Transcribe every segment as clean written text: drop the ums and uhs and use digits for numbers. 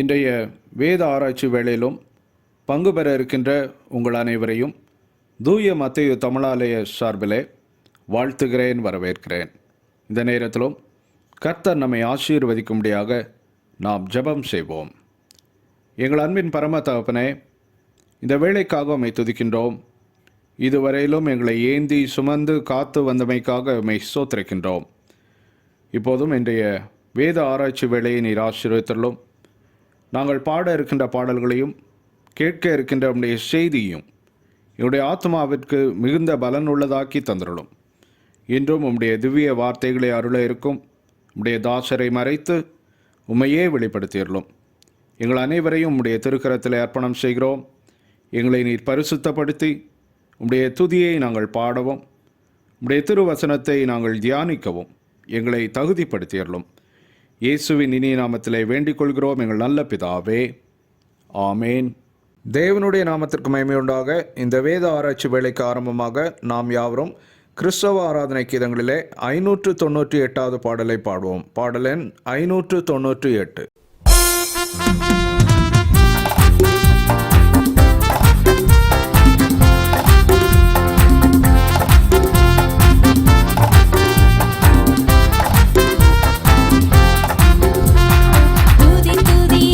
இன்றைய வேத ஆராய்ச்சி வேளையிலும் பங்கு பெற இருக்கின்ற உங்கள் அனைவரையும் தூய மத்தேயு தமிழாலய சார்பிலே வாழ்த்துகிறேன், வரவேற்கிறேன். இந்த நேரத்திலும் கர்த்தர் நம்மை ஆசீர்வதிக்கும்படியாக நாம் ஜெபம் செய்வோம். எங்கள் அன்பின் பரம தகப்பனே, இந்த வேளைக்காக உம்மை துதிக்கின்றோம். இதுவரையிலும் எங்களை ஏந்தி சுமந்து காத்து வந்தமைக்காக உம்மை ஸ்தோத்திரிக்கின்றோம். இப்போதும் இன்றைய வேத ஆராய்ச்சி வேளையை நீர் ஆசீர்வதித்தருளும். நாங்கள் பாட இருக்கின்ற பாடல்களையும் கேட்க இருக்கின்ற உம்முடைய செய்தியும் என்னுடைய ஆத்மாவிற்கு மிகுந்த பலன் உள்ளதாக்கி தந்துள்ளோம். இன்றும் உம்முடைய திவ்ய வார்த்தைகளை அருள இருக்கும் உம்முடைய தாசரை மறைத்து உம்மையே வெளிப்படுத்தியுள்ளோம். எங்கள் அனைவரையும் உம்முடைய திருக்கரத்தில் அர்ப்பணம் செய்கிறோம். எங்களை நீர் பரிசுத்தப்படுத்தி உம்முடைய துதியை நாங்கள் பாடவும், உம்முடைய திருவசனத்தை நாங்கள் தியானிக்கவும் எங்களை தகுதிப்படுத்தியுள்ளோம். இயேசுவின் இனிய நாமத்திலே வேண்டிக் கொள்கிறோம் எங்கள் நல்ல பிதாவே, ஆமேன். தேவனுடைய நாமத்திற்கு மகிமை உண்டாக. இந்த வேத ஆராய்ச்சி வேலைக்கு ஆரம்பமாக நாம் யாவரும் கிறிஸ்தவ ஆராதனை கீதங்களிலே 598வது பாடலை பாடுவோம். பாடல் எண் 598. துதி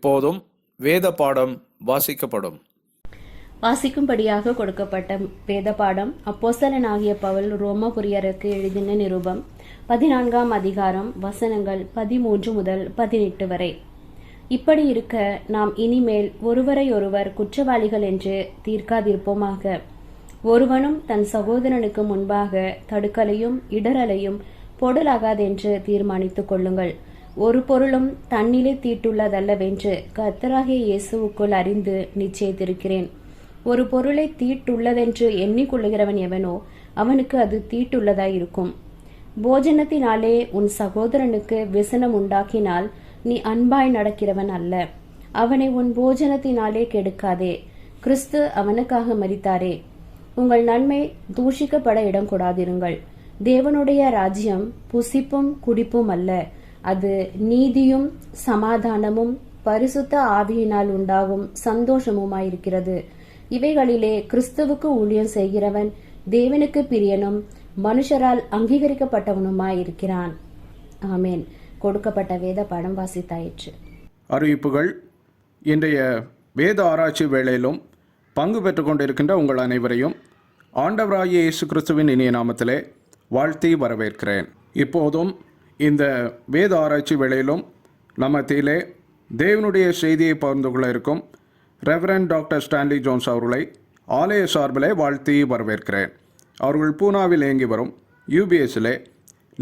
இப்போதும் வேத பாடம் வாசிக்கப்படும். வாசிக்கும்படியாக கொடுக்கப்பட்ட வேத பாடம் அப்போஸ்தலனாகிய பவுல் ரோமபுரியருக்கு எழுதின நிருபம் 14ஆம் அதிகாரம் வசனங்கள் 13 முதல் 18 வரை. இப்படி இருக்க நாம் இனிமேல் ஒருவரையொருவர் குற்றவாளிகள் என்று தீர்க்காதிருப்போமாக. ஒருவனும் தன் சகோதரனுக்கு முன்பாக தடுக்கலையும் இடரலையும் பொடலாகாதென்று தீர்மானித்துக் கொள்ளுங்கள். ஒரு பொருளும் தன்னிலே தீட்டுள்ளதல்லவென்று கர்த்தராகிய இயேசுவுக்குள் அறிந்து நிச்சயித்திருக்கிறேன். ஒரு பொருளை தீட்டுள்ளதென்று எண்ணிக்கொள்ளுகிறவன் எவனோ அவனுக்கு அது தீட்டுள்ளதாயிருக்கும். போஜனத்தினாலே உன் சகோதரனுக்கு விசனம் உண்டாக்கினால் நீ அன்பாய் நடக்கிறவன் அல்ல. அவனை உன் போஜனத்தினாலே கெடுக்காதே. கிறிஸ்து அவனுக்காக மரித்தாரே. உங்கள் நன்மை தூஷிக்கப்பட இடம் கொடாதிருங்கள். தேவனுடைய ராஜ்யம் புசிப்பும் குடிப்பும் அல்ல, அது நீதியும் சமாதானமும் பரிசுத்த ஆவியினால் உண்டாகும் சந்தோஷமுமாயிருக்கிறது. இவைகளிலே கிறிஸ்துவுக்கு ஊழியம் செய்கிறவன் தேவனுக்கு பிரியனும் மனுஷரால் அங்கீகரிக்கப்பட்டவனுமாயிருக்கிறான். ஆமேன். கொடுக்கப்பட்ட வேத பாடம் வாசித்தாயிற்று. அறிவிப்புகள். இன்றைய வேத ஆராய்ச்சி வேளையிலும் பங்கு பெற்று கொண்டிருக்கின்ற உங்கள் அனைவரையும் ஆண்டவராகிய இயேசு கிறிஸ்துவின் இனிய நாமத்திலே வாழ்த்தி வரவேற்கிறேன். இப்போதும் இந்த வேத ஆராய்ச்சி வேளையிலும் நம்ம மத்தியிலே தேவனுடைய செய்தியை பகிர்ந்து கொள்ள இருக்கும் ரெவரண்ட் டாக்டர் ஸ்டான்லி ஜோன்ஸ் அவர்களை ஆலய சார்பிலே வாழ்த்தி வரவேற்கிறேன். அவர்கள் பூனாவில் இயங்கி வரும் யூபிஎஸ்ஸிலே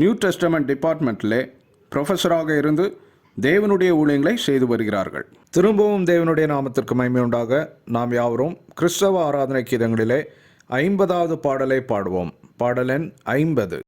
நியூ டெஸ்டமெண்ட் டிபார்ட்மெண்ட்டிலே ப்ரொஃபஸராக இருந்து தேவனுடைய ஊழியங்களை செய்து வருகிறார்கள். திரும்பவும் தேவனுடைய நாமத்திற்கு மகிமை உண்டாக நாம் யாவரும் கிறிஸ்தவ ஆராதனை கீதங்களிலே 50வது பாடலை பாடுவோம். பாடல் எண் 50.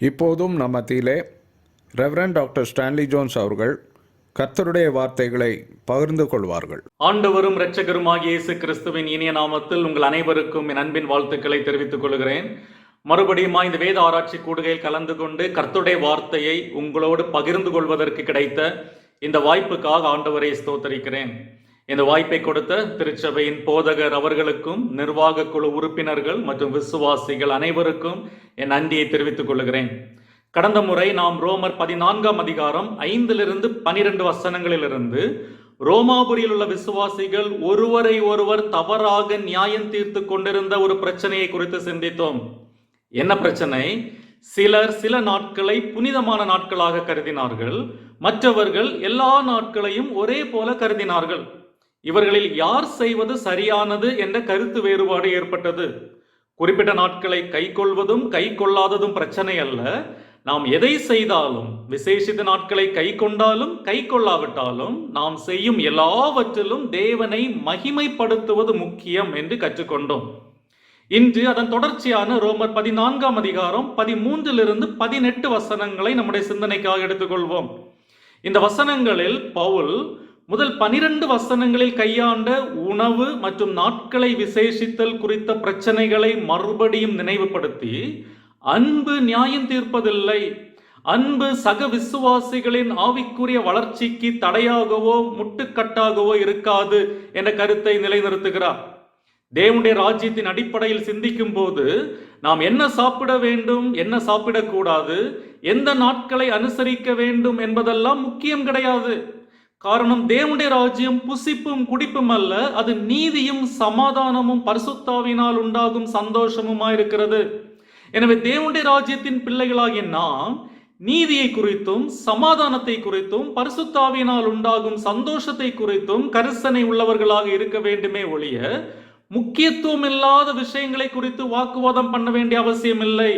இப்போதும் நம் மத்தியிலே ரெவரண்ட் டாக்டர் ஸ்டான்லி ஜோன்ஸ் அவர்கள் கர்த்தருடைய வார்த்தைகளை பகிர்ந்து கொள்வார்கள். ஆண்டவரும் இரட்சகருமாகிய இயேசு கிறிஸ்துவின் இனிய நாமத்தில் உங்கள் அனைவருக்கும் என் அன்பின் வாழ்த்துக்களை தெரிவித்துக் கொள்கிறேன். மறுபடியும் இந்த வேத ஆராய்ச்சி கூடுகையில் கலந்து கொண்டு கர்த்தருடைய வார்த்தையை உங்களோடு பகிர்ந்து கொள்வதற்கு கிடைத்த இந்த வாய்ப்புக்காக ஆண்டவரை ஸ்தோத்தரிக்கிறேன். இந்த வாய்ப்பை கொடுத்த திருச்சபையின் போதகர் அவர்களுக்கும் நிர்வாக குழு உறுப்பினர்கள் மற்றும் விசுவாசிகள் அனைவருக்கும் என் நன்றியை தெரிவித்துக் கொள்கிறேன். கடந்த முறை நாம் ரோமர் 14ஆம் அதிகாரம் 5-12 வசனங்களிலிருந்து ரோமாபுரியில் உள்ள விசுவாசிகள் ஒருவரை ஒருவர் தவறாக நியாயம் தீர்த்து கொண்டிருந்த ஒரு பிரச்சனையை குறித்து சிந்தித்தோம். என்ன பிரச்சனை? சிலர் சில நாட்களை புனிதமான நாட்களாக கருதினார்கள், மற்றவர்கள் எல்லா நாட்களையும் ஒரே போல கருதினார்கள். இவர்களில் யார் செய்வது சரியானது என்ற கருத்து வேறுபாடு ஏற்பட்டது. குறிப்பிட்ட நாட்களை கை கொள்வதும் கை கொள்ளாததும் பிரச்சனை அல்ல. நாம் எதை செய்தாலும், விசேஷித்த நாட்களை கை கொண்டாலும் கை கொள்ளாவிட்டாலும், நாம் செய்யும் எல்லாவற்றிலும் தேவனை மகிமைப்படுத்துவது முக்கியம் என்று கற்றுக்கொண்டோம். இன்று அதன் தொடர்ச்சியான ரோமர் 14ஆம் அதிகாரம் 13-18 வசனங்களை நம்முடைய சிந்தனைக்காக எடுத்துக்கொள்வோம். இந்த வசனங்களில் பவுல் முதல் 12 வசனங்களில் கையாண்ட உணவு மற்றும் நாட்களை விசேஷித்தல் குறித்த பிரச்சனைகளை மறுபடியும் நினைவுபடுத்தி, அன்பு நியாயம் தீர்ப்பதில்லை, அன்பு சக விசுவாசிகளின் ஆவிக்குரிய வளர்ச்சிக்கு தடையாகவோ முட்டுக்கட்டாகவோ இருக்காது என்ற கருத்தை நிலைநிறுத்துகிறார். தேவனுடைய ராஜ்யத்தின் அடிப்படையில் சிந்திக்கும் போது நாம் என்ன சாப்பிட வேண்டும், என்ன சாப்பிடக்கூடாது, எந்த நாட்களை அனுசரிக்க வேண்டும் என்பதெல்லாம் முக்கியம் கிடையாது. காரணம், தேவனுடைய ராஜ்யம் புசிப்பும் குடிப்பும் அல்ல, அது நீதியும் சமாதானமும் பரிசுத்தாவினால் உண்டாகும் சந்தோஷமுமாயிருக்கிறது. எனவே தேவனுடைய ராஜ்யத்தின் பிள்ளைகளாகிய நாம் நீதியை குறித்தும் சமாதானத்தை குறித்தும் பரிசுத்தாவினால் உண்டாகும் சந்தோஷத்தை குறித்தும் கரிசனை உள்ளவர்களாக இருக்க வேண்டுமே ஒழிய முக்கியத்துவம் இல்லாத விஷயங்களை குறித்து வாக்குவாதம் பண்ண வேண்டிய அவசியம் இல்லை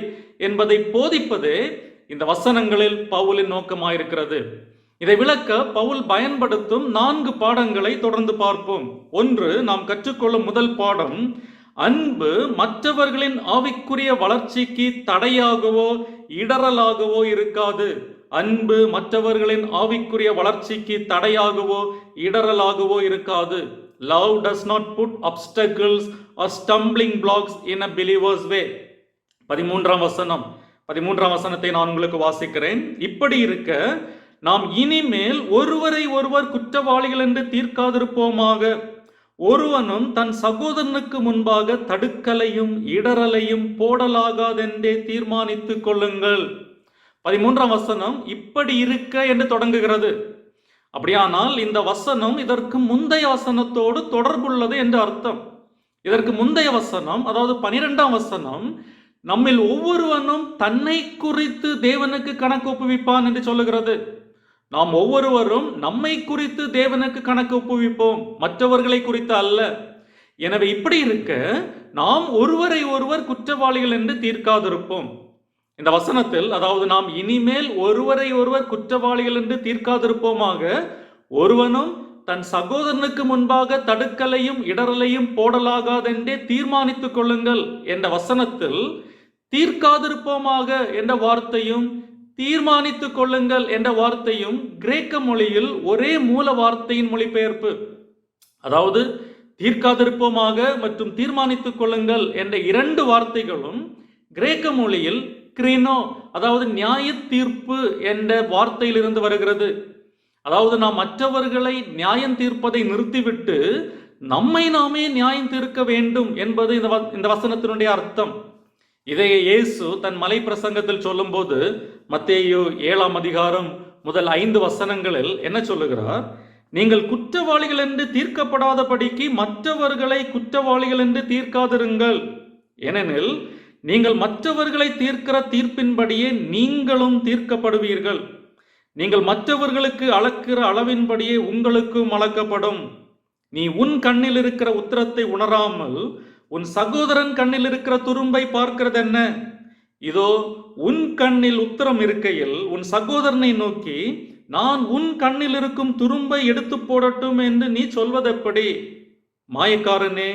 என்பதை போதிப்பதே இந்த வசனங்களில் பவுலின் நோக்கமாயிருக்கிறது. இதை விளக்க பவுல் பயன்படுத்தும் 4 பாடங்களை தொடர்ந்து பார்ப்போம். 1, நாம் கற்றுக்கொள்ளும் முதல் பாடம், அன்பு மற்றவர்களின் ஆவிக்குரிய வளர்ச்சிக்கு தடையாகவோ இடரலாகவோ இருக்காது. அன்பு மற்றவர்களின் ஆவிக்குரிய வளர்ச்சிக்கு தடையாகவோ இடரலாகவோ இருக்காது. Love does not put obstacles or stumbling blocks in a believer's way. 13ஆம் வசனம், 13ஆம் வசனத்தை நான் உங்களுக்கு வாசிக்கிறேன். இப்படி இருக்க நாம் இனிமேல் ஒருவரை ஒருவர் குற்றவாளிகள் என்று தீர்க்காதிருப்போமாக. ஒருவனும் தன் சகோதரனுக்கு முன்பாக தடுக்கலையும் இடரலையும் போடலாகாதென்றே தீர்மானித்துக் கொள்ளுங்கள். 13ஆம் வசனம் இப்படி இருக்க என்று தொடங்குகிறது. அப்படியானால் இந்த வசனம் இதற்கு முந்தைய வசனத்தோடு தொடர்புள்ளது என்று அர்த்தம். இதற்கு முந்தைய வசனம், அதாவது 12ஆம் வசனம், நம்மில் ஒவ்வொருவனும் தன்னை குறித்து தேவனுக்கு கணக்கு ஒப்புவிப்பான் என்று சொல்லுகிறது. நாம் ஒவ்வொருவரும் நம்மை குறித்து தேவனுக்கு கணக்கு ஒப்புவிப்போம், மற்றவர்களை குறித்து அல்ல. எனவே இப்படி இருக்க நாம் ஒருவரை ஒருவர் குற்றவாளிகள் என்று தீர்க்காதிருப்போம். இந்த வசனத்தில், அதாவது நாம் இனிமேல் ஒருவரை ஒருவர் குற்றவாளிகள் என்று தீர்க்காதிருப்போமாக, ஒருவனும் தன் சகோதரனுக்கு முன்பாக தடுக்கலையும் இடரலையும் போடலாகாதென்றே தீர்மானித்துக் கொள்ளுங்கள் என்ற வசனத்தில் தீர்க்காதிருப்போமாக என்ற வார்த்தையும் தீர்மானித்துக் கொள்ளுங்கள் என்ற வார்த்தையும் கிரேக்க மொழியில் ஒரே மூல வார்த்தையின் மொழிபெயர்ப்பு. அதாவது தீர்க்காதிருப்போமாக மற்றும் தீர்மானித்துக் கொள்ளுங்கள் என்ற 2 வார்த்தைகளும் கிரேக்க மொழியில் கிரினோ, அதாவது நியாய தீர்ப்பு என்ற வார்த்தையிலிருந்து வருகிறது. அதாவது நாம் மற்றவர்களை நியாயம் தீர்ப்பதை நிறுத்திவிட்டு நம்மை நாமே நியாயம் தீர்க்க வேண்டும் என்பது இந்த வசனத்தினுடைய அர்த்தம். இதை இயேசு தன் மலை பிரசங்கத்தில் சொல்லும் போது மத்தேயு 7ஆம் அதிகாரம் முதல் 5 வசனங்களில் என்ன சொல்லுகிறார்? நீங்கள் குற்றவாளிகள் என்று தீர்க்கப்படாதபடிக்கு மற்றவர்களை குற்றவாளிகள் என்று தீர்க்காதிருங்கள். ஏனெனில் நீங்கள் மற்றவர்களை தீர்க்கிற தீர்ப்பின்படியே நீங்களும் தீர்க்கப்படுவீர்கள். நீங்கள் மற்றவர்களுக்கு அளக்கிற அளவின்படியே உங்களுக்கும் அளக்கப்படும். நீ உன் கண்ணில் இருக்கிற உத்திரத்தை உணராமல் உன் சகோதரன் கண்ணில் இருக்கிற துரும்பை பார்க்கிறது என்ன? இதோ உன் கண்ணில் உத்திரம் இருக்கையில் உன் சகோதரனை நோக்கி, நான் உன் கண்ணில் இருக்கும் துரும்பை எடுத்து போடட்டும் என்று நீ சொல்வதெப்படி? மாயக்காரனே,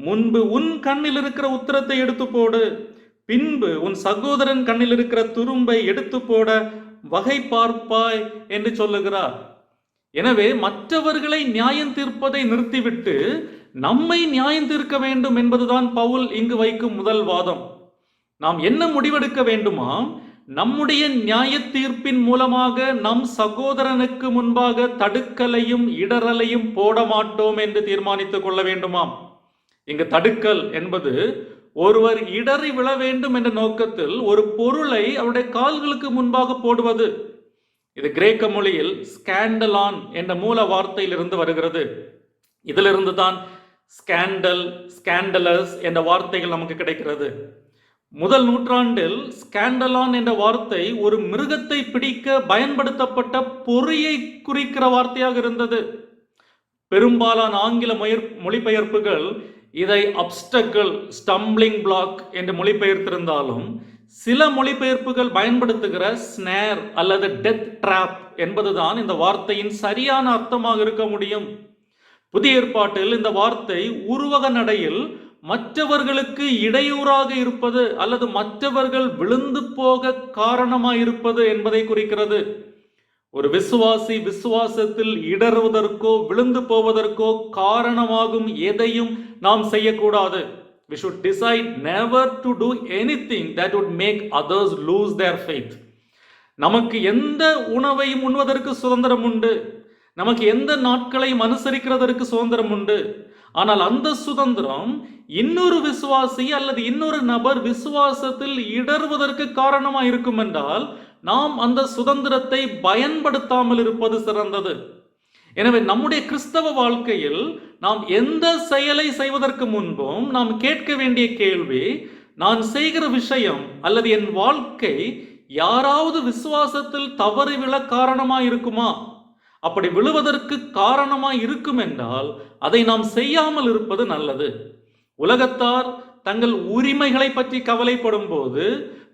முன்பு உன் கண்ணில் இருக்கிற உத்திரத்தை எடுத்து போடு, பின்பு உன் சகோதரன் கண்ணில் இருக்கிற துரும்பை எடுத்து போட வகை பார்ப்பாய் என்று சொல்லுகிறார். எனவே மற்றவர்களை நியாயம் தீர்ப்பதை நிறுத்திவிட்டு நம்மை நியாயம் தீர்க்க வேண்டும் என்பதுதான் பவுல் இங்கு வைக்கும் முதல் வாதம். நாம் என்ன முடிவெடுக்க வேண்டுமா? நம்முடைய நியாய தீர்ப்பின் மூலமாக நம் சகோதரனுக்கு முன்பாக தடுக்கலையும் இடரலையும் போட மாட்டோம் என்று தீர்மானித்துக் கொள்ள வேண்டுமாம். இங்கு தடுக்கல் என்பது ஒருவர் இடறி விழ வேண்டும் என்ற நோக்கத்தில் ஒரு பொருளை அவருடைய கால்களுக்கு முன்பாக போடுவது. இது கிரேக்க மொழியில் ஸ்கேண்டலான் என்ற மூல வார்த்தையிலிருந்து வருகிறது. இதிலிருந்து தான் ஸ்கேண்டல், ஸ்கேண்டலஸ் என்ற வார்த்தைகள் நமக்கு கிடைக்கிறது. முதல் நூற்றாண்டில் ஸ்கேண்டலான் என்ற வார்த்தை ஒரு மிருகத்தை பிடிக்க பயன்படுத்தப்பட்ட பொறியை குறிக்கிற வார்த்தையாக இருந்தது. பெரும்பாலான ஆங்கில மொழிபெயர்ப்புகள் இதை அப்டக்கிள், ஸ்டம்பிளிங் பிளாக் என்று மொழிபெயர்த்திருந்தாலும் சில மொழிபெயர்ப்புகள் பயன்படுத்துகிற ஸ்னேர் அல்லது டெத் ட்ராப் என்பதுதான் இந்த வார்த்தையின் சரியான அர்த்தமாக இருக்க முடியும். புதிய ஏற்பாட்டில் இந்த வார்த்தை உருவக நடையில் மற்றவர்களுக்கு இடையூறாக இருப்பது அல்லது மற்றவர்கள் விழுந்து போக காரணமாயிருப்பது என்பதை குறிக்கிறது. ஒரு விசுவாசி விசுவாசத்தில் இடறுவதற்கோ விழுந்து போவதற்கோ காரணமாகும் எதையும் நாம் செய்யக்கூடாது. We should decide never to do anything that would make others lose their faith. நமக்கு எந்த உணவையும் உண்வதற்கு சுதந்திரம் உண்டு, நமக்கு எந்த நாட்களையும் அனுசரிக்கிறதற்கு சுதந்திரம் உண்டு. ஆனால் அந்த சுதந்திரம் இன்னொரு விசுவாசி அல்லது இன்னொரு நபர் விசுவாசத்தில் இடறுவதற்கு காரணமாக இருக்கும் என்றால் நாம் அந்த சுதந்திரத்தை பயன்படுத்தாமல் இருப்பது சிறந்தது. எனவே நம்முடைய கிறிஸ்தவ வாழ்க்கையில் நாம் எந்த செயலை செய்வதற்கு முன்பும் நாம் கேட்க வேண்டிய கேள்வி, நான் செய்கிற விஷயம் அல்லது என் வாழ்க்கை யாராவது விசுவாசத்தில் தவறி விழ காரணமாக இருக்குமா? அப்படி விழுவதற்கு காரணமாக இருக்கும் என்றால் அதை நாம் செய்யாமல் இருப்பது நல்லது. உலகத்தார் தங்கள் உரிமைகளை பற்றி கவலைப்படும் போது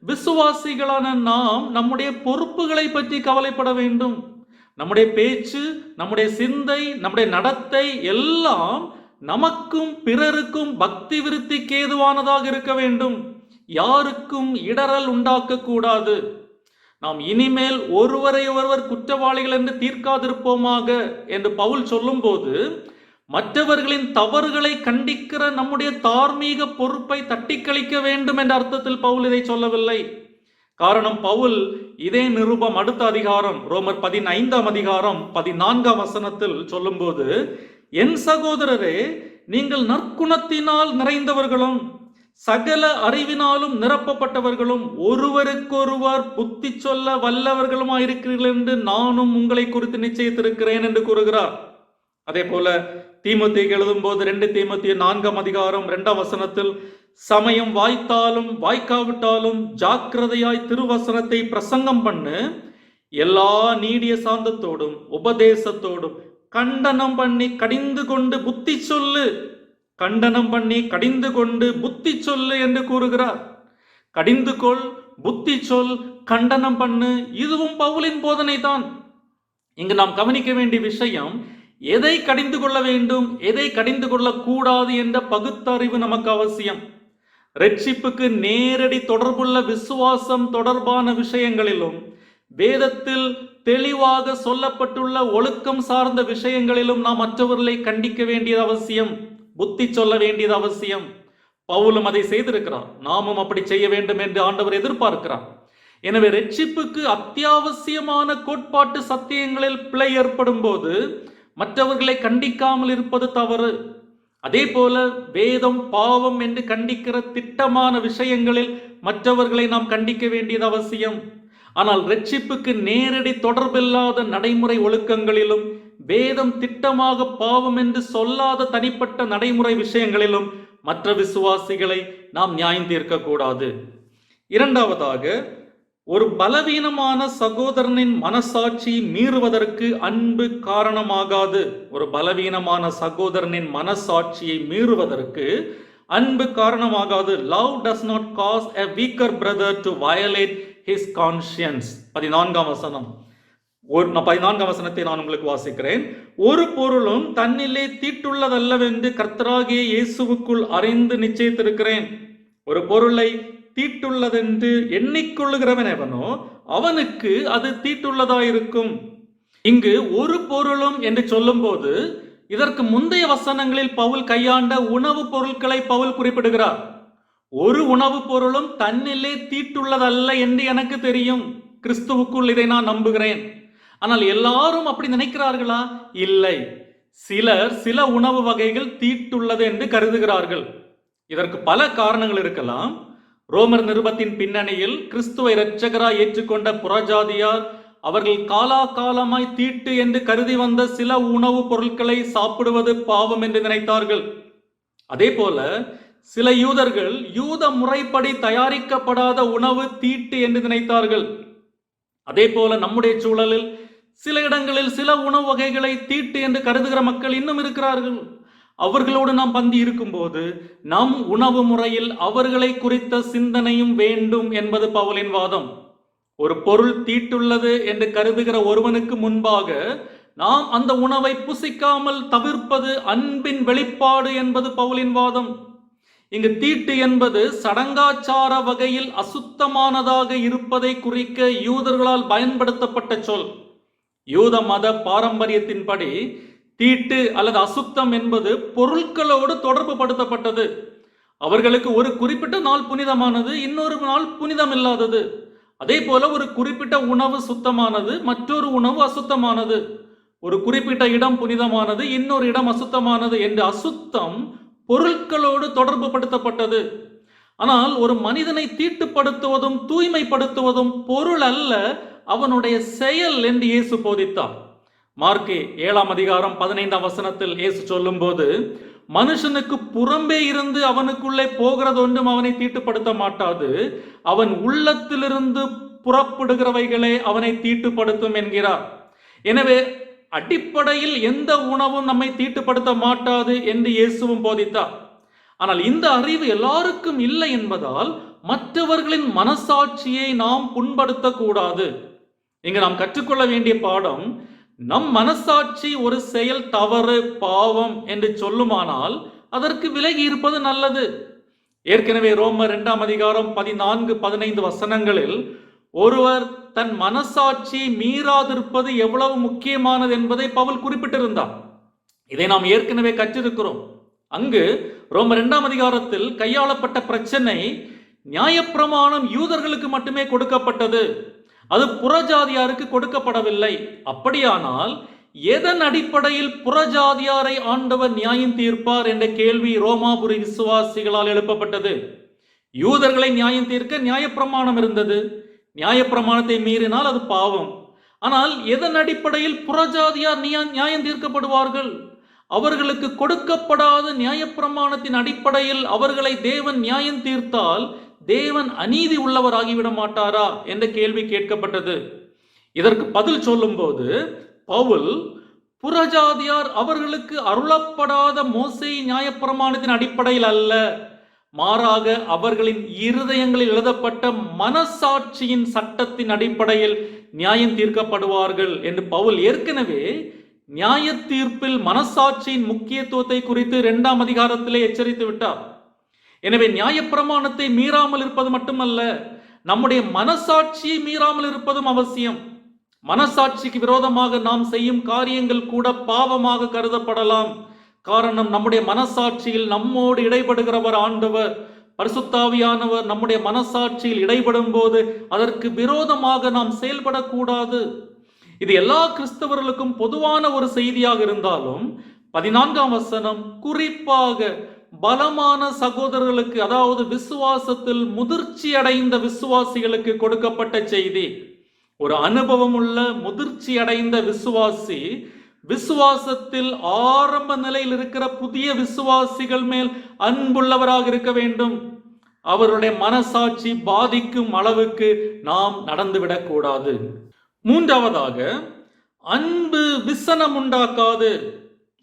விசுவாசிகளான நாம் நம்முடைய பொறுப்புகளை பற்றி கவலைப்பட வேண்டும். நம்முடைய பேச்சு, நம்முடைய சிந்தை, நம்முடைய நடத்தை எல்லாம் நமக்கும் பிறருக்கும் பக்தி விருத்திக்கு ஏதுவானதாக இருக்க வேண்டும். யாருக்கும் இடரல் உண்டாக்க கூடாது. நாம் இனிமேல் ஒருவரை ஒருவர் குற்றவாளிகள் என்று தீர்க்காதிருப்போமாக என்று பவுல் சொல்லும் போது மற்றவர்களின் தவறுகளை கண்டிக்கிற நம்முடைய தார்மீக பொறுப்பை தட்டி கழிக்க வேண்டும் என்ற அர்த்தத்தில் பவுல் இதை சொல்லவில்லை. காரணம், பவுல் இதே நிருபம் அடுத்த அதிகாரம் ரோமர் 15ஆம் அதிகாரம் 14ஆம் வசனத்தில் சொல்லும்போது, என் சகோதரரே, நீங்கள் நற்குணத்தினால் நிறைந்தவர்களும் சகல அறிவினாலும் நிரப்பப்பட்டவர்களும் ஒருவருக்கொருவர் புத்தி சொல்ல வல்லவர்களுமாயிருக்கிறீர்கள் என்று நானும் உங்களை குறித்து நிச்சயித்திருக்கிறேன் என்று கூறுகிறார். அதே போல தீமோத்தேயுக்கு எழுதும் போது 2 தீமோத்தேயு 4ஆம் அதிகாரம் 2ஆம் வசனத்தில், சமயம் வாய்த்தாலும் வாய்க்காவிட்டாலும் ஜாக்கிரதையாய் திருவசனத்தை பிரசங்கம் பண்ணு, எல்லா நீடிய சாந்தத்தோடும் உபதேசத்தோடும் கண்டனம் பண்ணி கடிந்து கொண்டு புத்தி சொல்லு. கண்டனம் பண்ணி கடிந்து கொண்டு புத்தி சொல்லு என்று கூறுகிறார். கடிந்து கொள், புத்தி சொல், கண்டனம் பண்ணு, இதுவும் பவுலின் போதனை தான். இங்கு நாம் கவனிக்க வேண்டிய விஷயம், எதை கடிந்து கொள்ள வேண்டும், எதை கடிந்து கொள்ளக்கூடாது என்ற பகுத்தறிவு நமக்கு அவசியம். ரட்சிப்புக்கு நேரடி தொடர்புள்ள விசுவாசம் தொடர்பான விஷயங்களிலும் வேதத்தில் தெளிவாக சொல்லப்பட்டுள்ள ஒழுக்கம் சார்ந்த விஷயங்களிலும் நாம் மற்றவர்களை கண்டிக்க வேண்டியது அவசியம், புத்தி சொல்ல வேண்டியது அவசியம். பவுலும் அதை செய்திருக்கிறார். நாமும் அப்படி செய்ய வேண்டும் என்று ஆண்டவர் எதிர்பார்க்கிறார். எனவே ரட்சிப்புக்கு அத்தியாவசியமான கோட்பாட்டு சத்தியங்களில் பிழை ஏற்படும் போது மற்றவர்களை கண்டிக்காமல் இருப்பது தவறு. அதே போல வேதம் பாவம் என்று கண்டிக்கிற திட்டமான விஷயங்களில் மற்றவர்களை நாம் கண்டிக்க வேண்டியது அவசியம். ஆனால் ரட்சிப்புக்கு நேரடி தொடர்பில்லாத நடைமுறை ஒழுக்கங்களிலும் வேதம் திட்டமாக பாவம் என்று சொல்லாத தனிப்பட்ட நடைமுறை விஷயங்களிலும் மற்ற விசுவாசிகளை நாம் நியாயம் தீர்க்கக்கூடாது. இரண்டாவதாக, ஒரு பலவீனமான சகோதரனின் மனசாட்சி மீறுவதற்கு அன்பு காரணமாகாது. ஒரு பலவீனமான சகோதரனின் மனசாட்சியை மீறுவதற்கு அன்பு காரணமாகாது. Love does not cause a weaker brother to violate his conscience. 14ஆம் வசனம். 14ஆம் வசனத்தை நான் உங்களுக்கு வாசிக்கிறேன். ஒரு பொருளும் தன்னிலே தீட்டுள்ளதல்லவென்று கர்த்தராகிய இயேசுவுக்குள் அறிந்து நிச்சயித்திருக்கிறேன். ஒரு பொருளை தீட்டுள்ளதென்று எண்ணிக்கொள்ளுகிறவன் எவனோ அவனுக்கு அது தீட்டுள்ளதாயிருக்கும். இங்கு ஒரு பொருளும் என்று சொல்லும்போது இதற்கு முந்தைய வசனங்களில் பவுல் கையாண்ட உணவுப் பொருட்களை பவுல் குறிப்பிடுகிறார். ஒரு உணவுப் பொருளும் தன்னிலே தீட்டுள்ளதல்ல என்று எனக்கு தெரியும், கிறிஸ்துவுக்குள் இதை நான் நம்புகிறேன். ஆனால் எல்லாரும் அப்படி நினைக்கிறார்களா? இல்லை. சிலர் சில உணவு வகைகள் தீட்டுள்ளது என்று கருதுகிறார்கள். இதற்கு பல காரணங்கள் இருக்கலாம். ரோமர் நிருபத்தின் பின்னணியில் கிறிஸ்துவை இரட்சகராய் ஏற்றுக்கொண்ட புறஜாதியார் அவர்கள் காலாகாலமாய் தீட்டு என்று கருதி வந்த சில உணவுப் பொருட்களை சாப்பிடுவது பாவம் என்று நினைத்தார்கள். அதே போல சில யூதர்கள் யூத முறைப்படி தயாரிக்கப்படாத உணவு தீட்டு என்று நினைத்தார்கள். அதே போல நம்முடைய சூழலில் சில இடங்களில் சில உணவு வகைகளை தீட்டு என்று கருதுகிற மக்கள் இன்னும் இருக்கிறார்கள். அவர்களோடு நாம் பந்தி இருக்கும்போது நம் உணவு முறையில் அவர்களை குறித்த சிந்தனையும் வேண்டும் என்பது பவுலின் வாதம். ஒரு பொருள் தீட்டுள்ளது என்று கருதுகிற ஒருவனுக்கு முன்பாக நாம் அந்த உணவை புசிக்காமல் தவிர்ப்பது அன்பின் வெளிப்பாடு என்பது பவுலின் வாதம். இங்கு தீட்டு என்பது சடங்காச்சார வகையில் அசுத்தமானதாக இருப்பதை குறிக்க யூதர்களால் பயன்படுத்தப்பட்ட சொல். யூத மத பாரம்பரியத்தின்படி தீட்டு அல்லது அசுத்தம் என்பது பொருட்களோடு தொடர்பு படுத்தப்பட்டது. அவர்களுக்கு ஒரு குறிப்பிட்ட நாள் புனிதமானது, இன்னொரு நாள் புனிதம் இல்லாதது. அதே போல ஒரு குறிப்பிட்ட உணவு சுத்தமானது, மற்றொரு உணவு அசுத்தமானது. ஒரு குறிப்பிட்ட இடம் புனிதமானது, இன்னொரு இடம் அசுத்தமானது என்று அசுத்தம் பொருட்களோடு தொடர்பு படுத்தப்பட்டது. ஆனால் ஒரு மனிதனை தீட்டுப்படுத்துவதும் தூய்மைப்படுத்துவதும் பொருள் அல்ல, அவனுடைய செயல் என்று இயேசு போதித்தார். மார்க்கு 7ஆம் அதிகாரம் 15ஆம் வசனத்தில் இயேசு சொல்லும் போது, மனுஷனுக்கு புறம்பே இருந்து அவனுக்குள்ளே போகிறது ஒன்றும் அவனை தீட்டுப்படுத்த மாட்டாது, அவன் உள்ளத்திலிருந்து புறப்படுகிறவைகளே அவனை தீட்டுப்படுத்தும் என்கிறார். எனவே அடிப்படையில் எந்த உணவும் நம்மை தீட்டுப்படுத்த மாட்டாது என்று இயேசுவும் போதித்தார். ஆனால் இந்த அறிவு எல்லாருக்கும் இல்லை என்பதால் மற்றவர்களின் மனசாட்சியை நாம் புண்படுத்தக்கூடாது. இங்கு நாம் கற்றுக்கொள்ள வேண்டிய பாடம், நம் மனசாட்சி ஒரு செயல் தவறு பாவம் என்று சொல்லுமானால் அதற்கு விலகி இருப்பது நல்லது. ஏற்கனவே ரோமர் 2ஆம் அதிகாரம் 14-15 வசனங்களில் ஒருவர் தன் மனசாட்சி மீறாதிருப்பது எவ்வளவு முக்கியமானது என்பதை பவுல் குறிப்பிட்டிருந்தார். இதை நாம் ஏற்கனவே கற்றிருக்கிறோம். அங்கு ரோமர் 2ஆம் அதிகாரத்தில் கையாளப்பட்ட பிரச்சனை, நியாயப்பிரமாணம் யூதர்களுக்கு மட்டுமே கொடுக்கப்பட்டது, அது புறஜாதியாருக்கு கொடுக்கப்படவில்லை. அப்படியானால் எதன் அடிப்படையில் புறஜாதியாரை ஆண்டவர் நியாயம் தீர்ப்பார் என்ற கேள்வி ரோமாபுரி விசுவாசிகளால் எழுப்பப்பட்டது. யூதர்களை நியாயம் தீர்க்க நியாயப்பிரமாணம் இருந்தது. நியாயப்பிரமாணத்தை மீறினால் அது பாவம். ஆனால் எதன் அடிப்படையில் புறஜாதியார் நியாயம் தீர்க்கப்படுவார்கள்? அவர்களுக்கு கொடுக்கப்படாத நியாயப்பிரமாணத்தின் அடிப்படையில் அவர்களை தேவன் நியாயம் தீர்த்தால் தேவன் அநீதி உள்ளவராகிவிட மாட்டாரா என்ற கேள்வி கேட்கப்பட்டது. இதற்கு பதில் சொல்லும் போது பவுல், புறஜாதியார் அவர்களுக்கு அருளப்படாத மோசே நியாயப்பிரமாணத்தின் அடிப்படையில் அல்ல, மாறாக அவர்களின் இருதயங்களில் எழுதப்பட்ட மனசாட்சியின் சட்டத்தின் அடிப்படையில் நியாயம் தீர்க்கப்படுவார்கள் என்று பவுல் ஏற்கனவே நியாய தீர்ப்பில் மனசாட்சியின் முக்கியத்துவத்தை குறித்து 2ஆம் அதிகாரத்திலே எச்சரித்து விட்டார். எனவே நியாயப்பிரமாணத்தை மீறாமல் இருப்பது மட்டுமல்ல, நம்முடைய மனசாட்சியை மீறாமல் இருப்பதும் அவசியம். மனசாட்சிக்கு விரோதமாக நாம் செய்யும் காரியங்கள் கூட பாவமாக கருதப்படலாம். காரணம், நம்முடைய மனசாட்சியில் நம்மோடு இடைபடுகிறவர் ஆண்டவர். பரிசுத்தாவியானவர் நம்முடைய மனசாட்சியில் இடைபடும் போது அதற்கு விரோதமாக நாம் செயல்படக்கூடாது. இது எல்லா கிறிஸ்தவர்களுக்கும் பொதுவான ஒரு செய்தியாக இருந்தாலும் 14ஆம் வசனம் குறிப்பாக பலமான சகோதரர்களுக்கு, அதாவது விசுவாசத்தில் முதிர்ச்சி அடைந்த விசுவாசிகளுக்கு கொடுக்கப்பட்ட செய்தி. ஒரு அனுபவம் உள்ள முதிர்ச்சி அடைந்த விசுவாசி விசுவாசத்தில் ஆரம்ப நிலையில் இருக்கிற புதிய விசுவாசிகள் மேல் அன்புள்ளவராக இருக்க வேண்டும். அவருடைய மனசாட்சி பாதிக்கும் அளவுக்கு நாம் நடந்துவிடக்கூடாது. மூன்றாவதாக, அன்பு விசனம் உண்டாக்காது.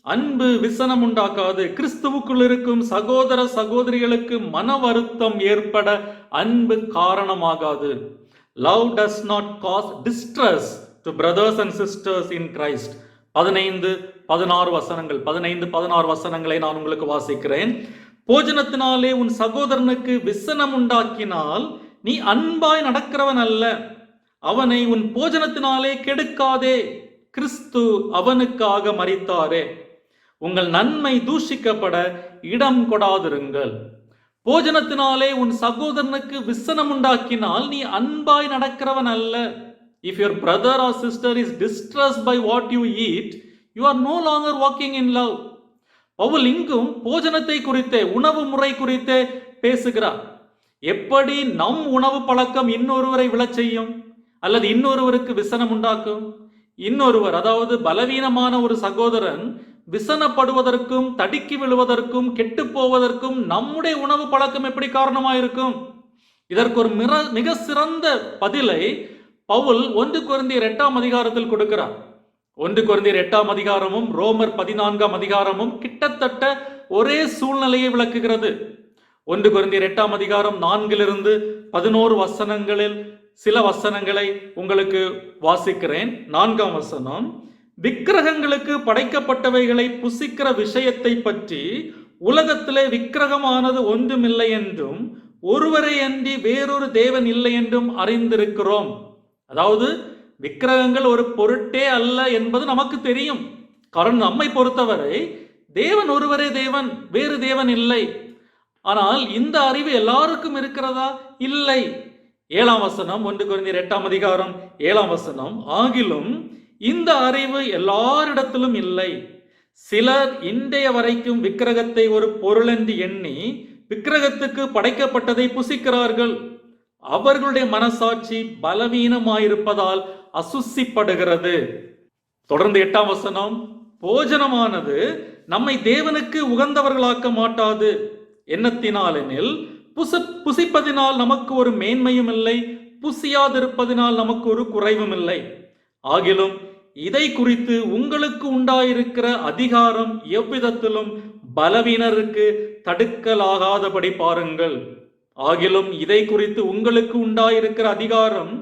அன்பு விசனம் உண்டாக்காது. கிறிஸ்துவுக்குள் இருக்கும் சகோதர சகோதரிகளுக்கு மன வருத்தம் ஏற்பட அன்பு காரணமாகாது. Love does not cause distress to brothers and sisters in Christ. 15-16 வசனங்கள், 15-16 வசனங்களை நான் உங்களுக்கு வாசிக்கிறேன். போஜனத்தினாலே உன் சகோதரனுக்கு விசனம் உண்டாக்கினால் நீ அன்பாய் நடக்கிறவன் அல்ல. அவனை உன் போஜனத்தினாலே கெடுக்காதே. கிறிஸ்து அவனுக்காக மரித்தாரே. உங்கள் நன்மை தூஷிக்கப்பட இடம் கொடாதிருங்கள். போஜனத்தினாலே உன் சகோதரனுக்கு விசனம் உண்டாக்கினால் நீ அன்பாய் நடக்கிறவன் அல்ல. If your brother or sister is distressed by what you eat, you are no longer walking in love. Pavul இங்கும் போஜனத்தை குறித்தே, உணவு முறை குறித்தே பேசுகிறார். எப்படி நம் உணவு பழக்கம் இன்னொருவரை விழச் செய்யும் அல்லது இன்னொருவருக்கு விசனம் உண்டாக்கும்? இன்னொருவர், அதாவது பலவீனமான ஒரு சகோதரன் விசனப்படுவதற்கும் தடுக்கி விழுவதற்கும் கெட்டு போவதற்கும் நம்முடைய உணவு பழக்கம் எப்படி காரணமாயிருக்கும்? இதற்கு ஒரு மிக சிறந்த பதிலை பவுல் 1 கொரிந்தியர் 8ஆம் அதிகாரத்தில் கொடுக்கிறார். 1 கொரிந்தியர் 8ஆம் அதிகாரமும் ரோமர் 14ஆம் அதிகாரமும் கிட்டத்தட்ட ஒரே சூழ்நிலையை விளக்குகிறது. 1 கொரிந்தியர் 8ஆம் அதிகாரம் 4 11 வசனங்களில் சில வசனங்களை உங்களுக்கு வாசிக்கிறேன். 4ஆம் வசனம், விக்கிரகங்களுக்கு படைக்கப்பட்டவைகளை புசிக்கிற விஷயத்தை பற்றி உலகத்திலே விக்கிரகமானது ஒன்றுமில்லை என்றும் ஒருவரை அன்றி வேறொரு தேவன் இல்லை என்றும் அறிந்திருக்கிறோம். அதாவது விக்கிரகங்கள் ஒரு பொருட்டே அல்ல என்பது நமக்கு தெரியும். காரணம், நம்மை பொறுத்தவரை தேவன் ஒருவரே தேவன், வேறு தேவன் இல்லை. ஆனால் இந்த அறிவு எல்லாருக்கும் இருக்கிறதா? இல்லை. 7ஆம் வசனம், 1 கொரிந்தியர் 8ஆம் அதிகாரம் 7ஆம் வசனம், ஆகிலும் இந்த அறிவு எல்லாரிடத்திலும் இல்லை. சிலர் இன்றைய வரைக்கும் விக்கிரகத்தை ஒரு பொருளென்று எண்ணி விக்கிரகத்துக்கு படைக்கப்பட்டதை புசிக்கிறார்கள். அவர்களுடைய மனசாட்சி பலவீனமாயிருப்பதால் அசுசிப்படுகிறது. தொடர்ந்து 8ஆம் வசனம், போஜனமானது நம்மை தேவனுக்கு உகந்தவர்களாக்க மாட்டாது. எண்ணத்தினால் எனில் புசிப்பதினால் நமக்கு ஒரு மேன்மையும் இல்லை, புசியாதிருப்பதினால் நமக்கு ஒரு குறைவும் இல்லை. ஆகிலும் இதை குறித்து உங்களுக்கு உண்டாயிருக்கிற அதிகாரம் எவ்விதத்திலும் பலவீனருக்கு தடுக்கலாகாதபடி பாருங்கள். ஆகிலும் இதை குறித்து உங்களுக்கு உண்டாயிருக்கிற அதிகாரம்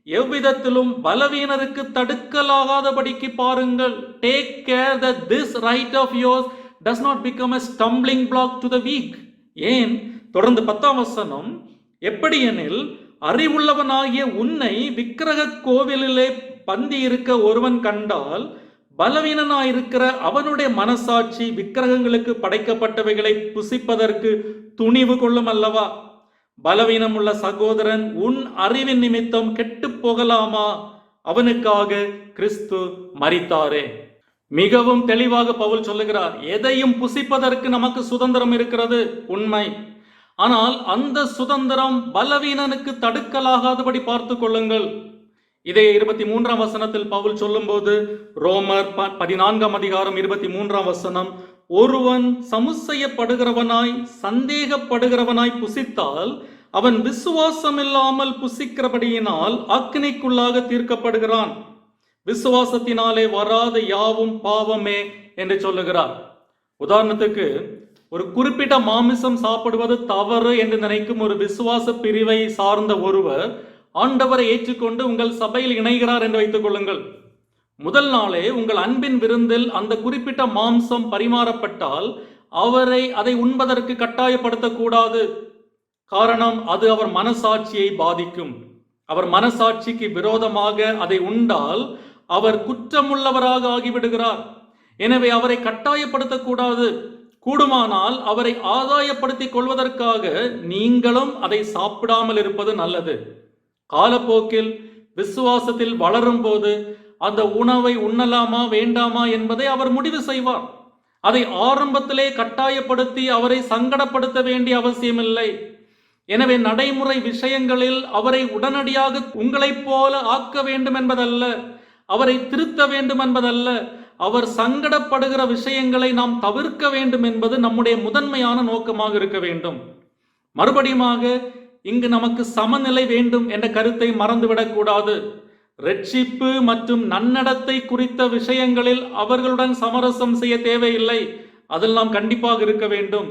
எவ்விதத்திலும் பலவீனருக்கு தடுக்கலாகாதபடிக்கு பாருங்கள். Take care that this right of yours does not become a stumbling block to the weak. ஏன்? தொடர்ந்து 10ஆம் வசனம், எப்படி எனில் அறிவுள்ளவனாகிய உன்னை விக்கிரக கோவிலிலே பந்தி இருக்க ஒருவன் கண்டால் பலவீனனாயிருக்கிற அவனுடைய மனசாட்சி விக்கிரகங்களுக்கு படைக்கப்பட்டவைகளை புசிப்பதற்கு துணிவு கொள்ளும் அல்லவா? பலவீனம் உள்ள சகோதரன் உன் அறிவின் நிமித்தம் கெட்டு போகலாமா? அவனுக்காக கிறிஸ்து மரித்தாரே. மிகவும் தெளிவாக பவுல் சொல்லுகிறார், எதையும் புசிப்பதற்கு நமக்கு சுதந்திரம் இருக்கிறது, உண்மை. ஆனால் அந்த சுதந்திரம் பலவீனனுக்கு தடுக்கலாகாதபடி பார்த்து கொள்ளுங்கள். இதை 23ஆம் வசனத்தில் பவுல் சொல்லும் போது, ரோமர் 14ஆம் அதிகாரம் 23ஆம் வசனம், ஒருவன் சமுசையப்படுகிறவனாய் சந்தேகப்படுகிறவனாய் புசித்தால் அவன் விசுவாசம் இல்லாமல் புசிக்கிறபடியினால் அக்கினிக்குள்ளாக தீர்க்கப்படுகிறான். விசுவாசத்தினாலே வராத யாவும் பாவமே என்று சொல்லுகிறார். உதாரணத்துக்கு, ஒரு குறிப்பிட்ட மாமிசம் சாப்பிடுவது தவறு என்று நினைக்கும் ஒரு விசுவாச பிரிவை சார்ந்த ஒருவர் ஆண்டவரை ஏற்றுக்கொண்டு உங்கள் சபையில் இணைகிறார் என்று வைத்துக் கொள்ளுங்கள். முதல் நாளே உங்கள் அன்பின் விருந்தில் அந்த குறிப்பிட்ட மாம்சம் பரிமாறப்பட்டால் அவரை அதை உண்பதற்கு கட்டாயப்படுத்தக்கூடாது. காரணம், அது அவர் மனசாட்சியை பாதிக்கும். அவர் மனசாட்சிக்கு விரோதமாக அதை உண்டால் அவர் குற்றமுள்ளவராக ஆகிவிடுகிறார். எனவே அவரை கட்டாயப்படுத்தக்கூடாது. கூடுமானால் அவரை ஆதாயப்படுத்திக் கொள்வதற்காக நீங்களும் அதை சாப்பிடாமல் இருப்பது நல்லது. காலப்போக்கில் விசுவாசத்தில் வளரும் போது அந்த உணவை உண்ணலாமா வேண்டாமா என்பதை அவர் முடிவு செய்வார். அதை ஆரம்பத்திலே கட்டாயப்படுத்தி அவரை சங்கடப்படுத்த வேண்டிய அவசியமில்லை. எனவே நடைமுறை விஷயங்களில் அவரை உடனடியாக உங்களைப் போல ஆக்க வேண்டும் என்பதல்ல, அவரை திருத்த வேண்டும் என்பதல்ல, அவர் சங்கடப்படுகிற விஷயங்களை நாம் தவிர்க்க வேண்டும் என்பது நம்முடைய முதன்மையான நோக்கமாக இருக்க வேண்டும். மறுபடியுமாக இங்கு நமக்கு சமநிலை வேண்டும் என்ற கருத்தை மறந்துவிடக்கூடாது. ரட்சிப்பு மற்றும் நன்னடத்தை குறித்த விஷயங்களில் அவர்களுடன் சமரசம் செய்ய தேவையில்லை, அதில் நாம் கண்டிப்பாக இருக்க வேண்டும்.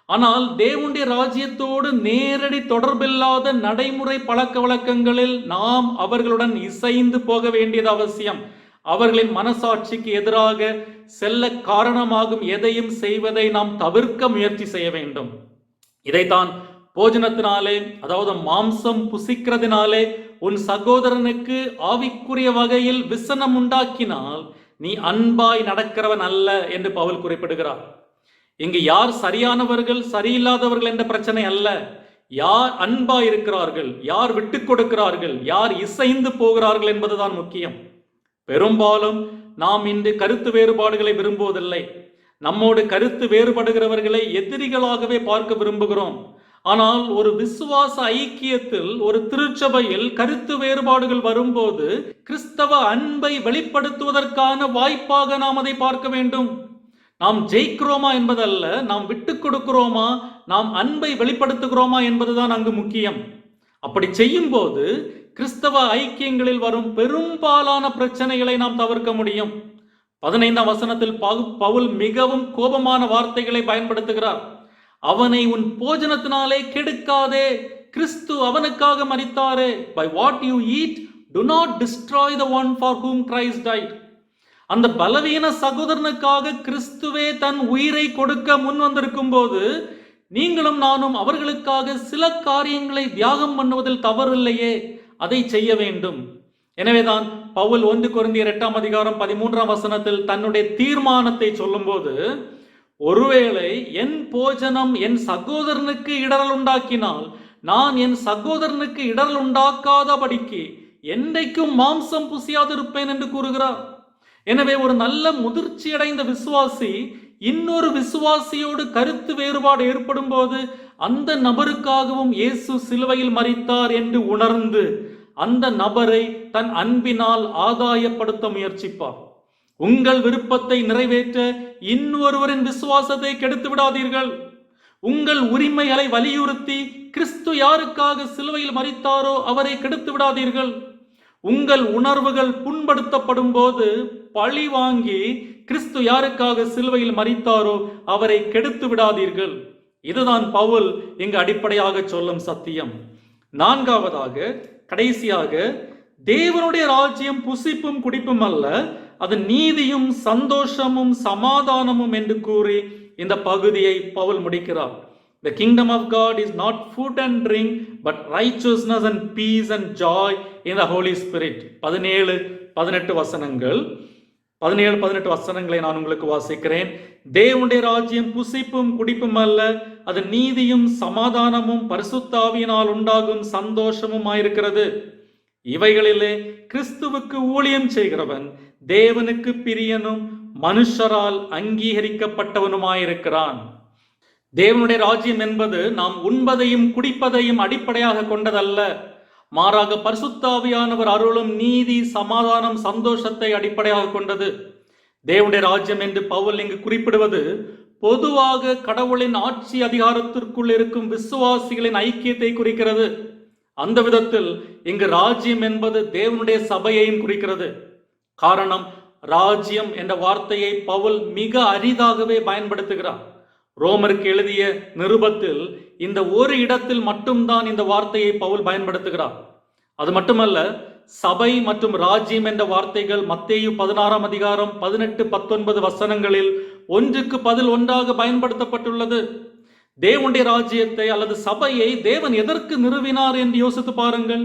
ஆனால் தேவனுடைய ராஜ்யத்தோடு நேரடி தொடர்பில்லாத நடைமுறை பழக்க வழக்கங்களில் நாம் அவர்களுடன் இசைந்து போக வேண்டியது அவசியம். அவர்களின் மனசாட்சிக்கு எதிராக செல்ல காரணமாகும் எதையும் செய்வதை நாம் தவிர்க்க முயற்சி செய்ய வேண்டும். இதைத்தான் போஜனத்தினாலே, அதாவது மாம்சம் புசிக்கிறதுனாலே உன் சகோதரனுக்கு ஆவிக்குரிய வகையில் விசனம் உண்டாக்கினால் நீ அன்பாய் நடக்கிறவன் அல்ல என்று பவுல் குறிப்பிடுகிறார். இங்கு யார் சரியானவர்கள் சரியில்லாதவர்கள் என்ற பிரச்சனை அல்ல, யார் அன்பா இருக்கிறார்கள், யார் விட்டு கொடுக்கிறார்கள், யார் இசைந்து போகிறார்கள் என்பதுதான் முக்கியம். பெரும்பாலும் நாம் இன்று கருத்து வேறுபாடுகளை விரும்புவதில்லை. நம்மோடு கருத்து வேறுபடுகிறவர்களை எதிரிகளாகவே பார்க்க விரும்புகிறோம். ஆனால் ஒரு விசுவாச ஐக்கியத்தில், ஒரு திருச்சபையில் கருத்து வேறுபாடுகள் வரும்போது கிறிஸ்தவ அன்பை வெளிப்படுத்துவதற்கான வாய்ப்பாக நாம் அதை பார்க்க வேண்டும். நாம் ஜெயிக்கிறோமா என்பதல்ல, நாம் விட்டு கொடுக்கிறோமா, நாம் அன்பை வெளிப்படுத்துகிறோமா என்பதுதான் அங்கு முக்கியம். அப்படி செய்யும் போது கிறிஸ்தவ ஐக்கியங்களில் வரும் பெரும்பாலான பிரச்சனைகளை நாம் தவிர்க்க முடியும். 15ஆம் வசனத்தில் பவுல் மிகவும் கோபமான வார்த்தைகளை பயன்படுத்துகிறார். அவனை உன் போஜனத்தினாலே கெடுக்காதே, கிறிஸ்து அவனுக்காக மரித்தாரே. By what you eat, do not destroy the one for whom Christ died. அந்த பலவீன சகோதரனுக்காக கிறிஸ்துவே தன் உயிரை கொடுக்க முன் வந்திருக்கும் போது நீங்களும் நானும் அவர்களுக்காக சில காரியங்களை தியாகம் பண்ணுவதில் தவறில்லையே, அதை செய்ய வேண்டும். எனவேதான் பவுல் 1 கொரிந்தியர் 8ஆம் அதிகாரம் 13ஆம் வசனத்தில் தன்னுடைய தீர்மானத்தை சொல்லும்போது, ஒருவேளை என் போஜனம் என் சகோதரனுக்கு இடரல் உண்டாக்கினால் நான் என் சகோதரனுக்கு இடரல் உண்டாக்காதபடிக்கு என்றைக்கும் மாம்சம் புசியாதிருப்பேன் என்று கூறுகிறார். எனவே ஒரு நல்ல முதிர்ச்சி அடைந்த விசுவாசி இன்னொரு விசுவாசியோடு கருத்து வேறுபாடு ஏற்படும் போது அந்த நபருக்காகவும் இயேசு சிலுவையில் மரித்தார் என்று உணர்ந்து அந்த நபரை தன் அன்பினால் ஆதாயப்படுத்த முயற்சிப்பார். உங்கள் விருப்பத்தை நிறைவேற்ற இன்னொருவரின் விசுவாசத்தை கெடுத்து விடாதீர்கள். உங்கள் உரிமைகளை வலியுறுத்தி கிறிஸ்து யாருக்காக சிலுவையில் மரித்தாரோ அவரை கெடுத்து விடாதீர்கள். உங்கள் உணர்வுகள் புண்படுத்தப்படும் போது பழி வாங்கி கிறிஸ்து யாருக்காக சிலுவையில் மரித்தாரோ அவரை கெடுத்து விடாதீர்கள். இதுதான் பவுல் இங்கு அடிப்படையாக சொல்லும் சத்தியம். 4ஆவதாக, கடைசியாக, தேவனுடைய ராஜ்யம் புசிப்பும் குடிப்பும் அல்ல, அது நீதியும் சந்தோஷமும் சமாதானமும் என்று கூறி இந்த பகுதியை பவுல் முடிக்கிறார். The kingdom of God is not food and drink, but righteousness and peace and joy in the Holy Spirit. 17-18 வசனங்கள். 17-18 வசனங்களை நான் உங்களுக்கு வாசிக்கிறேன். தேவனுடைய ராஜ்யம் புசிப்பும் குடிப்பும் அல்ல, அது நீதியும் சமாதானமும் பரிசுத்த ஆவியினால் உண்டாகும் சந்தோஷமும் ஆயிருக்கிறது. இவைகளிலே கிறிஸ்துவுக்கு ஊழியம் செய்கிறவன் தேவனுக்கு பிரியனும் மனுஷரால் அங்கீகரிக்கப்பட்டவனுமாயிருக்கிறான். தேவனுடைய ராஜ்யம் என்பது நாம் உண்பதையும் குடிப்பதையும் அடிப்படையாக கொண்டதல்ல, மாறாக பரிசுத்த ஆவியானவர் அருளும் நீதி சமாதானம் சந்தோஷத்தை அடிப்படையாக கொண்டது. தேவனுடைய ராஜ்யம் என்று பவுல் இங்கு குறிப்பிடுவது பொதுவாக கடவுளின் ஆட்சி அதிகாரத்திற்குள் இருக்கும் விசுவாசிகளின் ஐக்கியத்தை குறிக்கிறது. அந்த விதத்தில் இங்கு ராஜ்யம் என்பது தேவனுடைய சபையையும் குறிக்கிறது. காரணம், ராஜ்யம் என்ற வார்த்தையை பவுல் மிக அரிதாகவே பயன்படுத்துகிறார். ரோமருக்கு எழுதிய நிருபத்தில் இந்த ஒரு இடத்தில் மட்டும்தான் இந்த வார்த்தையை பவுல் பயன்படுத்துகிறார். அது மட்டுமல்ல, சபை மற்றும் ராஜ்யம் என்ற வார்த்தைகள் மத்தேயு 16ஆம் அதிகாரம் 18-19 வசனங்களில் ஒன்றுக்கு பதில் ஒன்றாக பயன்படுத்தப்பட்டுள்ளது. தேவனுடைய ராஜ்யத்தை அல்லது சபையை தேவன் எதற்கு நிறுவினார் என்று யோசித்து பாருங்கள்.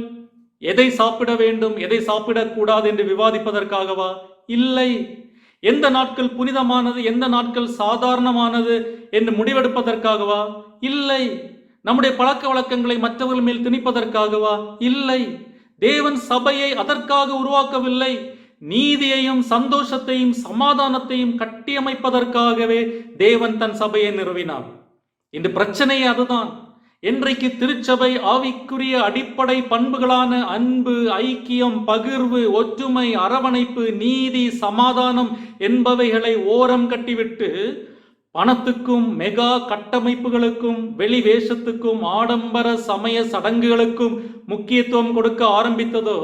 எதை சாப்பிட வேண்டும், எதை சாப்பிடக்கூடாது என்று விவாதிப்பதற்காகவா? இல்லை. எந்த நாட்கள் புனிதமானது, எந்த நாட்கள் சாதாரணமானது என்று முடிவெடுப்பதற்காகவா? இல்லை. நம்முடைய பழக்க வழக்கங்களை மற்றவர்கள் மேல் திணிப்பதற்காகவா? இல்லை. தேவன் சபையை அதற்காக உருவாக்கவில்லை. நீதியையும் சந்தோஷத்தையும் சமாதானத்தையும் கட்டியமைப்பதற்காகவே தேவன் தன் சபையை நிறுவினார். இந்த பிரச்சனையே அதுதான். இன்றைக்கு திருச்சபை ஆவிக்குரிய அடிப்படை பண்புகளான அன்பு, ஐக்கியம், பகிர்வு, ஒற்றுமை, அரவணைப்பு, நீதி, சமாதானம் என்பவைகளை ஓரம் கட்டிவிட்டு பணத்துக்கும் மெகா கட்டமைப்புகளுக்கும் வெளி வேஷத்துக்கும் ஆடம்பர சமய சடங்குகளுக்கும் முக்கியத்துவம் கொடுக்க ஆரம்பித்ததோ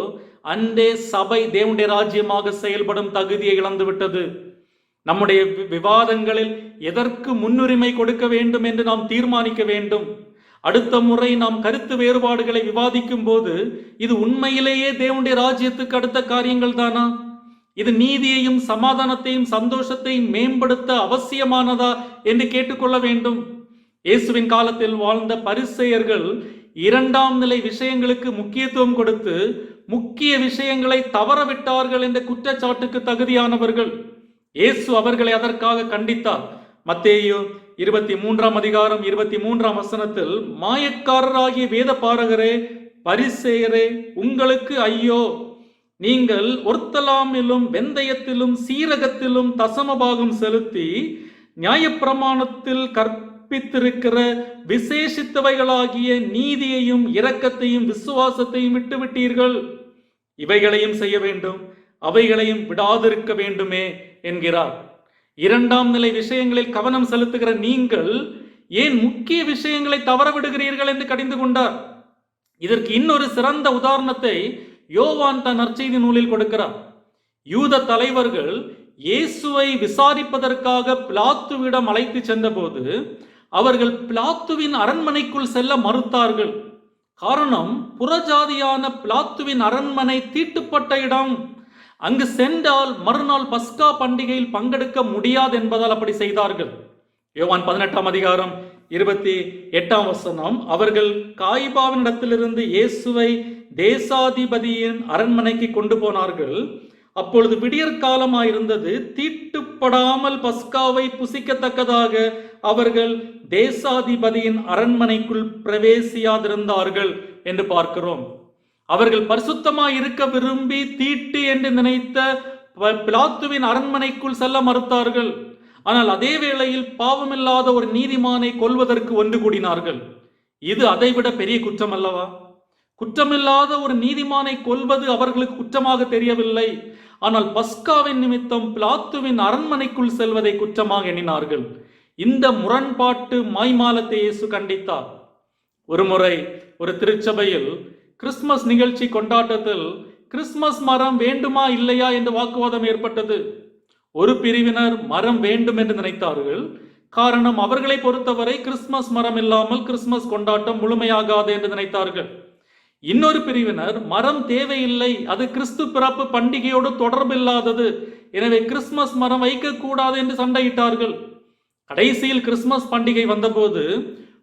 அன்றே சபை தேவனுடைய ராஜ்யமாக செயல்படும் தகுதியை இழந்துவிட்டது. நம்முடைய விவாதங்களில் எதற்கு முன்னுரிமை கொடுக்க வேண்டும் என்று நாம் தீர்மானிக்க வேண்டும். அடுத்த முறை நாம் கருத்து வேறுபாடுகளை விவாதிக்கும் போது இது உண்மையிலேயே தேவனுடைய ராஜ்யத்துக்கு அடுத்த காரியங்கள் தானா? இது நீதியையும் சமாதானத்தையும் சந்தோஷத்தையும் மேம்படுத்த அவசியமானதா என்று கேட்டுக்கொள்ள வேண்டும். இயேசுவின் காலத்தில் வாழ்ந்த பரிசேயர்கள் இரண்டாம் நிலை விஷயங்களுக்கு முக்கியத்துவம் கொடுத்து முக்கிய விஷயங்களை தவறவிட்டார்கள் என்ற குற்றச்சாட்டுக்கு தகுதியானவர்கள். இயேசு அவர்களை அதற்காக கண்டித்தார். மத்தேயு 23 23 மாயக்காரராகிய வேத பாரகரே, பரிசேயரே, உங்களுக்கு ஐயோ! நீங்கள் ஒர்த்தலாமிலும் வெந்தயத்திலும் சீரகத்திலும் தசமபாகம் செலுத்தி நியாயப்பிரமாணத்தில் கற்பித்திருக்கிற விசேஷித்தவைகளாகிய நீதியையும் இரக்கத்தையும் விசுவாசத்தையும் விட்டுவிட்டீர்கள். இவைகளையும் செய்ய வேண்டும், அவைகளையும் விடாதிருக்க வேண்டுமே என்கிறார். இரண்டாம் நிலை விஷயங்களில் கவனம் செலுத்துகிற நீங்கள் ஏன் முக்கிய விஷயங்களை தவறவிடுகிறீர்கள் என்று கடிந்து கொண்டார். இதற்கு இன்னொரு சிறந்த உதாரணத்தை யோவான் தன் நற்செய்தி நூலில் கொடுக்கிறார். யூத தலைவர்கள் இயேசுவை விசாரிப்பதற்காக பிலாத்துவிடம் அழைத்து சென்றபோது அவர்கள் பிலாத்துவின் அரண்மனைக்குள் செல்ல மறுத்தார்கள். காரணம், புறஜாதியான பிலாத்துவின் அரண்மனை தீட்டுப்பட்ட இடம். அங்கு சென்றால் மறுநாள் பஸ்கா பண்டிகையில் பங்கெடுக்க முடியாது என்பதால் அப்படி செய்தார்கள். யோவான் 18:28 அவர்கள் காய்பாவின் இடத்திலிருந்து இயேசுவை தேசாதிபதியின் அரண்மனைக்கு கொண்டு போனார்கள். அப்பொழுது விடியற்காலமாயிருந்தது. தீட்டுப்படாமல் பஸ்காவை புசிக்கத்தக்கதாக அவர்கள் தேசாதிபதியின் அரண்மனைக்குள் பிரவேசியாதிருந்தார்கள் என்று பார்க்கிறோம். அவர்கள் பரிசுத்தமாய் இருக்க விரும்பி தீட்டு என்று நினைத்த பிலாத்துவின் அரண்மனைக்குள் செல்ல மறுத்தார்கள். ஆனால் அதே வேளையில் பாவமில்லாத ஒரு நீதிமானை கொல்வதற்கு ஒன்று கூடினார்கள். இது அதைவிட பெரிய குற்றம் அல்லவா? குற்றமில்லாத ஒரு நீதிமானை கொல்வது அவர்களுக்கு குற்றமாக தெரியவில்லை. ஆனால் பஸ்காவின் நிமித்தம் பிலாத்துவின் அரண்மனைக்குள் செல்வதை குற்றமாக எண்ணினார்கள். இந்த முரண்பாட்டு மாய்மாலத்தை இயேசு கண்டித்தார். ஒருமுறை ஒரு திருச்சபையில் கிறிஸ்துமஸ் நிகழ்ச்சி கொண்டாட்டத்தில் கிறிஸ்துமஸ் மரம் வேண்டுமா இல்லையா என்று வாக்குவாதம் ஏற்பட்டது. ஒரு பிரிவினர் மரம் வேண்டும் என்று நினைத்தார்கள். காரணம், அவர்களை பொறுத்தவரை கிறிஸ்துமஸ் மரம் இல்லாமல் கிறிஸ்துமஸ் கொண்டாட்டம் முழுமையாகாது என்று நினைத்தார்கள். இன்னொரு பிரிவினர் மரம் தேவையில்லை, அது கிறிஸ்து பிறப்பு பண்டிகையோடு தொடர்பில்லாதது, எனவே கிறிஸ்துமஸ் மரம் வைக்கக்கூடாது என்று சண்டையிட்டார்கள். கடைசியில் கிறிஸ்துமஸ் பண்டிகை வந்தபோது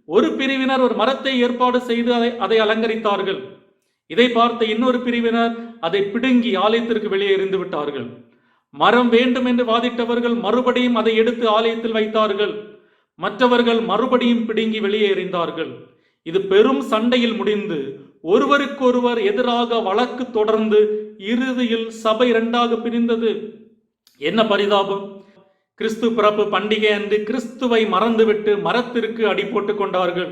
ஒரு பிரிவினர் ஒரு மரத்தை ஏற்பாடு செய்து அதை அலங்கரித்தார்கள். இதை பார்த்த இன்னொரு பிரிவினர் அதை பிடுங்கி ஆலயத்திற்கு வெளியே எறிந்து விட்டார்கள். மரம் வேண்டும் என்று வாதிட்டவர்கள் மறுபடியும் அதை எடுத்து ஆலயத்தில் வைத்தார்கள். மற்றவர்கள் மறுபடியும் பிடுங்கி வெளியே எறிந்தார்கள். இது பெரும் சண்டையில் முடிந்து ஒருவருக்கொருவர் எதிராக வழக்கு தொடர்ந்து இறுதியில் சபை இரண்டாக பிரிந்தது. என்ன பரிதாபம்! கிறிஸ்து பிறப்பு பண்டிகை அன்று கிறிஸ்துவை மறந்துவிட்டு மரத்திற்கு அடி போட்டுக் கொண்டார்கள்.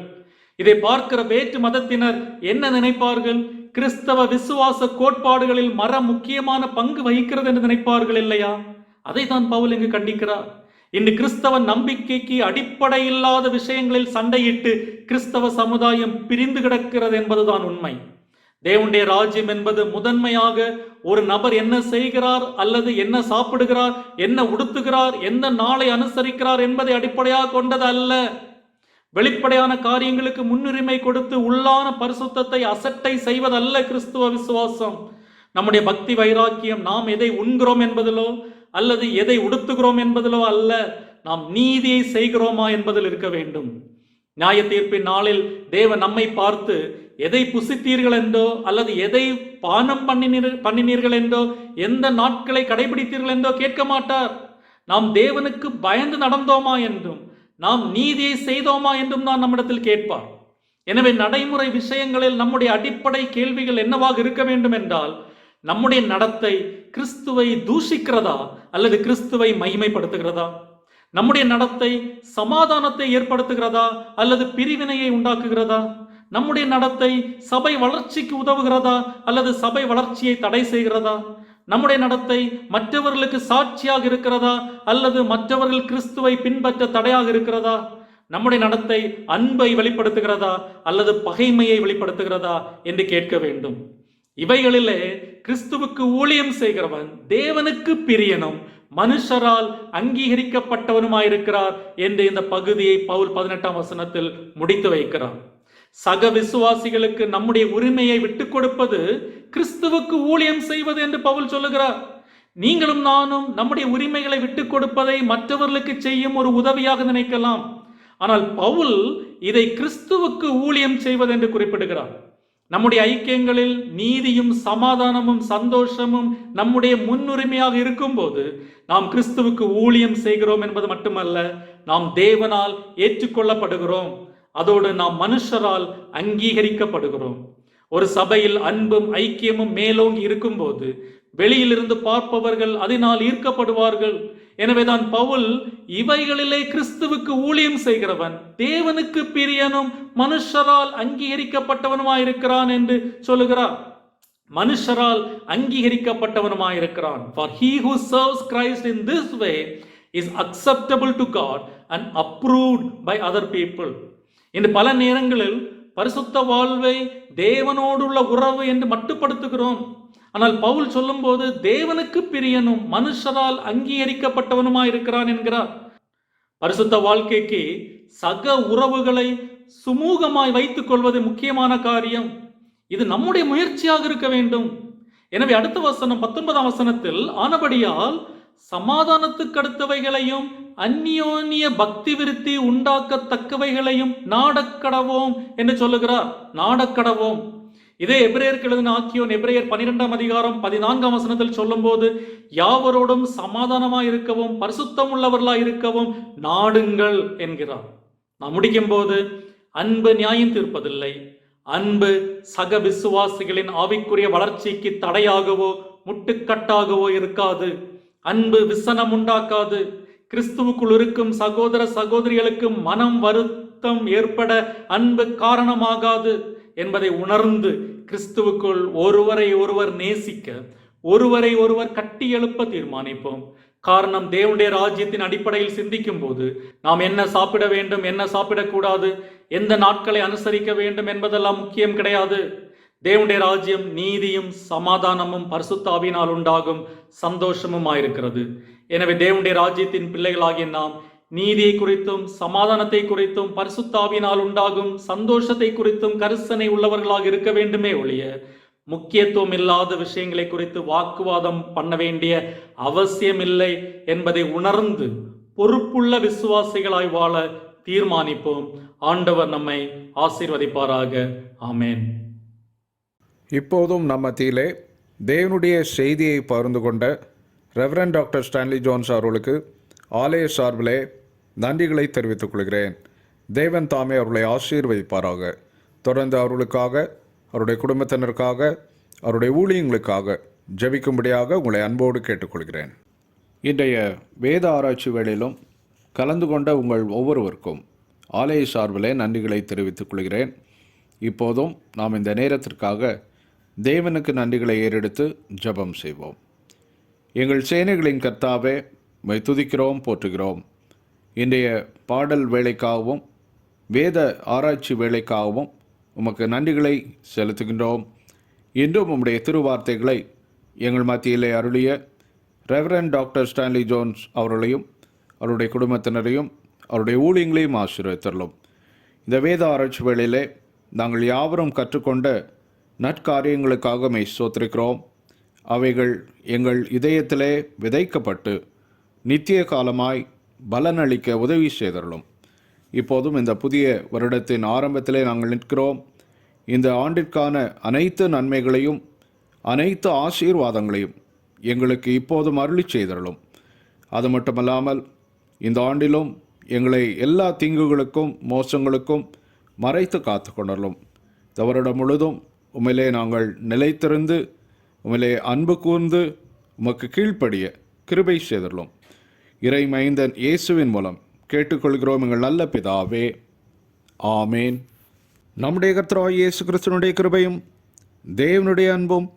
இதை பார்க்கிற வேற்று மதத்தினர் என்ன நினைப்பார்கள்? கிறிஸ்தவ விசுவாச கோட்பாடுகளில் மரம் முக்கியமான பங்கு வகிக்கிறது என்று நினைப்பார்கள் இல்லையா? அதை தான் பவுல் இங்கு கண்டிக்கிறார். இன்று கிறிஸ்தவ நம்பிக்கைக்கு அடிப்படை இல்லாத விஷயங்களில் சண்டையிட்டு கிறிஸ்தவ சமுதாயம் பிரிந்து கிடக்கிறது என்பதுதான் உண்மை. தேவனுடைய ராஜ்யம் என்பது முதன்மையாக ஒரு நபர் என்ன செய்கிறார் அல்லது என்ன சாப்பிடுகிறார், என்ன உடுத்துகிறார், எந்த நாளை அனுசரிக்கிறார் என்பதை அடிப்படையாக கொண்டது அல்ல. வெளிப்படையான காரியங்களுக்கு முன்னுரிமை கொடுத்து உள்ளான பரிசுத்தத்தை அசட்டை செய்வதல்ல கிறிஸ்துவ விசுவாசம். நம்முடைய பக்தி வைராக்கியம் நாம் எதை உண்கிறோம் என்பதிலோ அல்லது எதை உடுத்துகிறோம் என்பதிலோ அல்ல, நாம் நீதியை செய்கிறோமா என்பதில் இருக்க வேண்டும். நியாய தீர்ப்பின் நாளில் தேவன் நம்மை பார்த்து எதை புசித்தீர்கள் என்றோ அல்லது எதை பானம் பண்ணினீர்கள் என்றோ எந்த நாட்களை கடைபிடித்தீர்கள் என்றோ கேட்க மாட்டார். நாம் தேவனுக்கு பயந்து நடந்தோமா என்றும் நாம் நீதியை செய்தோமா என்றும் தான் நம்மிடத்தில் கேட்பார். எனவே நடைமுறை விஷயங்களில் நம்முடைய அடிப்படை கேள்விகள் என்னவாக இருக்க வேண்டும் என்றால், நம்முடைய நடத்தை கிறிஸ்துவை தூஷிக்கிறதா அல்லது கிறிஸ்துவை மகிமைப்படுத்துகிறதா? நம்முடைய நடத்தை சமாதானத்தை ஏற்படுத்துகிறதா அல்லது பிரிவினையை உண்டாக்குகிறதா? நம்முடைய நடத்தை சபை வளர்ச்சிக்கு உதவுகிறதா அல்லது சபை வளர்ச்சியை தடை செய்கிறதா? நம்முடைய நடத்தை மற்றவர்களுக்கு சாட்சியாக இருக்கிறதா அல்லது மற்றவர்கள் கிறிஸ்துவை பின்பற்ற தடையாக இருக்கிறதா? நம்முடைய நடத்தை அன்பை வெளிப்படுத்துகிறதா அல்லது பகைமையை வெளிப்படுத்துகிறதா என்று கேட்க வேண்டும். இவைகளிலே கிறிஸ்துவுக்கு ஊழியம் செய்கிறவன் தேவனுக்கு பிரியனும் மனுஷரால் அங்கீகரிக்கப்பட்டவனுமாயிருக்கிறார் என்று இந்த பகுதியை பவுல் 18 முடித்து வைக்கிறார். சக விசுவாசிகளுக்கு நம்முடைய உரிமையை விட்டுக் கொடுப்பது கிறிஸ்துவுக்கு ஊழியம் செய்வது என்று பவுல் சொல்லுகிறார். நீங்களும் நானும் நம்முடைய உரிமைகளை விட்டுக் கொடுப்பதை மற்றவர்களுக்கு செய்யும் ஒரு உதவியாக நினைக்கலாம். ஆனால் பவுல் இதை கிறிஸ்துவுக்கு ஊழியம் செய்வதென்று குறிப்பிடுகிறார். நம்முடைய ஐக்கியங்களில் நீதியும் சமாதானமும் சந்தோஷமும் நம்முடைய முன்னுரிமையாக இருக்கும்போது நாம் கிறிஸ்துவுக்கு ஊழியம் செய்கிறோம் என்பது மட்டுமல்ல, நாம் தேவனால் ஏற்றுக்கொள்ளப்படுகிறோம். அதோடு நாம் மனுஷரால் அங்கீகரிக்கப்படுகிறோம். ஒரு சபையில் அன்பும் ஐக்கியமும் மேலோங்கி இருக்கும்போது வெளியிலிருந்து பார்ப்பவர்கள் அதனால் ஈர்க்கப்படுவார்கள். எனவேதான் பவுல் இவைகளிலே கிறிஸ்துவுக்கு ஊழியம் செய்கிறவன் தேவனுக்கு பிரியனும் மனுஷரால் அங்கீகரிக்கப்பட்டவனுமாயிருக்கிறான் என்று சொல்லுகிறார். மனுஷரால் அங்கீகரிக்கப்பட்டவனுமாயிருக்கிறான். For he who serves Christ in this way is acceptable to God and approved by other people. இன்று பல நேரங்களில் பரிசுத்த வாழ்வை தேவனோடுள்ள உறவு என்று மட்டுப்படுத்துகிறோம். ஆனால் பவுல் சொல்லும்போது தேவனுக்கு பிரியனும் மனுஷரால் அங்கீகரிக்கப்பட்டவனுமாயிருக்கிறான் என்கிறார். பரிசுத்த வாழ்க்கைக்கு சக உறவுகளை சுமூகமாய் வைத்துக் கொள்வது முக்கியமான காரியம். இது நம்முடைய முயற்சியாக இருக்க வேண்டும். எனவே அடுத்த வசனம் 19ஆம் வசனத்தில், ஆனபடியால் சமாதானத்துக்கு அடுத்தவைகளையும் அந்யோன்ய பக்தி விருத்தி உண்டாக்கத்தக்கவைகளையும் நாடக்கடவோம் என்று சொல்லுகிறார். நாடக்கடவோம். இதே எபிரேயருக்கு எழுதின ஆக்கியோன் எபிரேயர் 12ஆம் அதிகாரம் 14ஆம் வசனத்தில் சொல்லும் போது, யாவரோடும் சமாதானமாய் இருக்கவும் பரிசுத்தம் உள்ளவர்களாய் இருக்கவும் நாடுங்கள் என்கிறார். நாம் முடிக்கும் போது, அன்பு நியாயம் தீர்ப்பதில்லை. அன்பு சக விசுவாசிகளின் ஆவிக்குரிய வளர்ச்சிக்கு தடையாகவோ முட்டுக்கட்டாகவோ இருக்காது. அன்பு விசனம் உண்டாக்காது. கிறிஸ்துவுக்குள் இருக்கும் சகோதர சகோதரிகளுக்கு மனம் வருத்தம் ஏற்பட அன்பு காரணமாகாது என்பதை உணர்ந்து கிறிஸ்துவுக்குள் ஒருவரை ஒருவர் நேசிக்க, ஒருவரை ஒருவர் கட்டி எழுப்ப தீர்மானிப்போம். காரணம், தேவனுடைய ராஜ்யத்தின் அடிப்படையில் சிந்திக்கும் போது நாம் என்ன சாப்பிட வேண்டும், என்ன சாப்பிடக்கூடாது, எந்த நாட்களை அனுசரிக்க வேண்டும் என்பதெல்லாம் முக்கியம் கிடையாது. தேவனுடைய ராஜ்யம் நீதியும் சமாதானமும் பரிசுத்த ஆவியினால் உண்டாகும் சந்தோஷமும் ஆயிருக்கிறது. எனவே தேவனுடைய ராஜ்யத்தின் பிள்ளைகளாகிய நாம் நீதியை குறித்தும் சமாதானத்தை குறித்தும் பரிசுத்த ஆவியினால் உண்டாகும் சந்தோஷத்தை குறித்தும் கரிசனை உள்ளவர்களாக இருக்க வேண்டுமே ஒழிய முக்கியத்துவம் இல்லாத விஷயங்களை குறித்து வாக்குவாதம் பண்ண வேண்டிய அவசியமில்லை என்பதை உணர்ந்து பொறுப்புள்ள விசுவாசிகளாய் வாழ தீர்மானிப்போம். ஆண்டவர் நம்மை ஆசீர்வதிப்பாராக. ஆமேன். இப்போதும் நம் மத்தியிலே தேவனுடைய செய்தியை பகிர்ந்து கொண்ட ரெவரண்ட் டாக்டர் ஸ்டான்லி ஜோன்ஸ் அவர்களுக்கு ஆலய சார்பிலே நன்றிகளை தெரிவித்துக் கொள்கிறேன். தேவன் தாமே அவர்களை ஆசீர்வதிப்பாராக. தொடர்ந்து அவர்களுக்காக, அவருடைய குடும்பத்தினருக்காக, அவருடைய ஊழியங்களுக்காக ஜெபிக்கும்படியாக உங்களை அன்போடு கேட்டுக்கொள்கிறேன். இன்றைய வேத ஆராய்ச்சி வேளையிலும் கலந்து கொண்ட உங்கள் ஒவ்வொருவருக்கும் ஆலய சார்பிலே நன்றிகளை தெரிவித்துக் கொள்கிறேன். இப்போதும் நாம் இந்த நேரத்திற்காக தேவனுக்கு நன்றிகளை ஏறெடுத்து ஜெபம் செய்வோம். எங்கள் சேனைகளின் கர்த்தாவே, உம்மை துதிக்கிறோம், போற்றுகிறோம். இன்றைய பாடல் வேலைக்காகவும் வேத ஆராய்ச்சி வேலைக்காகவும் உமக்கு நன்றிகளை செலுத்துகின்றோம். இன்றும் உம்முடைய திருவார்த்தைகளை எங்கள் மத்தியிலே அருளிய ரெவரண்ட் டாக்டர் ஸ்டான்லி ஜோன்ஸ் அவர்களையும் அவருடைய குடும்பத்தினரையும் அவருடைய ஊழியங்களையும் ஆசீர்வதித்தருளும். இந்த வேத ஆராய்ச்சி வேளையிலே நாங்கள் யாவரும் கற்றுக்கொண்ட நற்காரியங்களுக்காக மெய் ஸ்தோத்திரிக்கிறோம். அவைகள் எங்கள் இதயத்திலே விதைக்கப்பட்டு நித்திய காலமாய் பலனளிக்க உதவி செய்தருளும். இப்போதும் இந்த புதிய வருடத்தின் ஆரம்பத்திலே நாங்கள் நிற்கிறோம். இந்த ஆண்டிற்கான அனைத்து நன்மைகளையும் அனைத்து ஆசீர்வாதங்களையும் எங்களுக்கு இப்போதும் அருளி செய்தருளும். அது மட்டுமல்லாமல் இந்த ஆண்டிலும் எங்களை எல்லா தீங்குகளுக்கும் மோசங்களுக்கும் மறைத்து காத்து கொண்டருளும். இந்த வருடம் முழுதும் உம்மிலே நாங்கள் நிலைத்திருந்து உம்மிலே அன்பு கூர்ந்து உமக்கு கீழ்ப்படிய கிருபை செய்தருளும். இறை மைந்தன் இயேசுவின் மூலம் கேட்டுக்கொள்கிறோம் எங்கள் நல்ல பிதாவே. ஆமேன். நம்முடைய கர்த்தராகிய இயேசு கிறிஸ்துவினுடைய கிருபையும் தேவனுடைய அன்பும்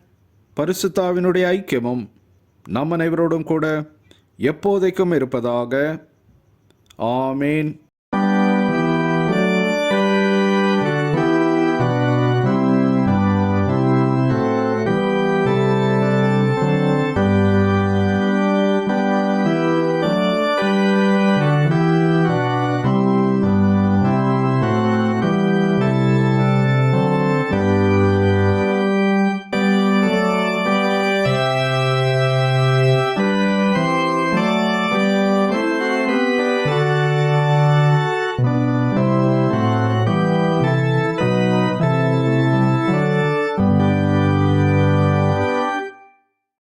பரிசுத்தாவினுடைய ஐக்கியமும் நம் அனைவரோடும் கூட எப்போதைக்கும் இருப்பதாக. ஆமேன்.